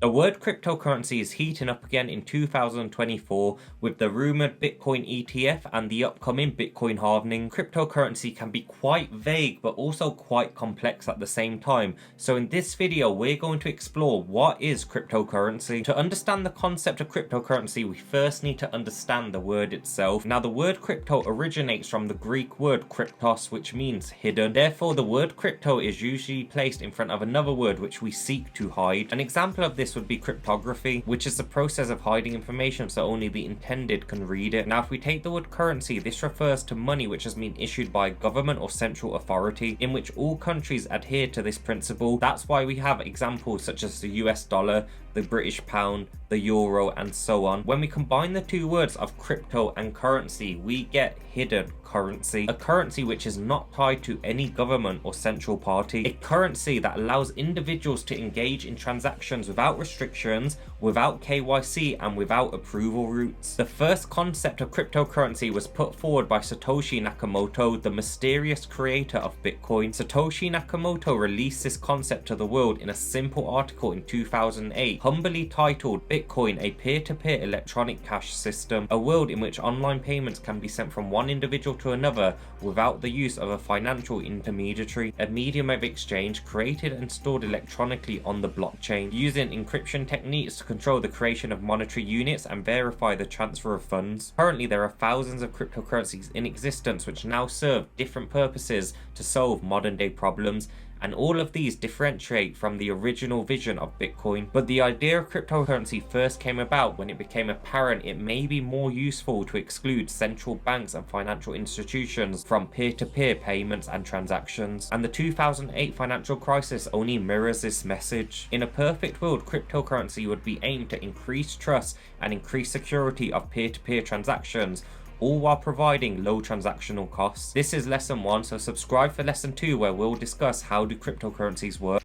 The word cryptocurrency is heating up again in 2024 with the rumored Bitcoin ETF and the upcoming Bitcoin halving. Cryptocurrency can be quite vague but also quite complex at the same time. So in this video, we're going to explore what is cryptocurrency. To understand the concept of cryptocurrency, we first need to understand the word itself. Now, the word crypto originates from the Greek word kryptos, which means hidden. Therefore, the word crypto is usually placed in front of another word which we seek to hide. An example of this would be cryptography, which is the process of hiding information so only the intended can read it. Now, if we take the word currency, this refers to money which has been issued by a government or central authority, in which all countries adhere to this principle. That's why we have examples such as the US dollar, the British pound, the euro, and so on. When we combine the two words of crypto and currency, we get hidden currency, a currency which is not tied to any government or central party, a currency that allows individuals to engage in transactions without restrictions, without KYC, and without approval routes. The first concept of cryptocurrency was put forward by Satoshi Nakamoto, the mysterious creator of Bitcoin. Satoshi Nakamoto released this concept to the world in a simple article in 2008, humbly titled Bitcoin, a peer-to-peer electronic cash system, a world in which online payments can be sent from one individual to another without the use of a financial intermediary, a medium of exchange created and stored electronically on the blockchain, using encryption techniques to control the creation of monetary units and verify the transfer of funds. Currently, there are thousands of cryptocurrencies in existence which now serve different purposes to solve modern day problems, and all of these differentiate from the original vision of Bitcoin. But the idea of cryptocurrency first came about when it became apparent it may be more useful to exclude central banks and financial institutions from peer-to-peer payments and transactions. And the 2008 financial crisis only mirrors this message. In a perfect world, cryptocurrency would be aimed to increase trust and increase security of peer-to-peer transactions, all while providing low transactional costs. This is lesson 1, so subscribe for lesson 2 where we'll discuss how do cryptocurrencies work.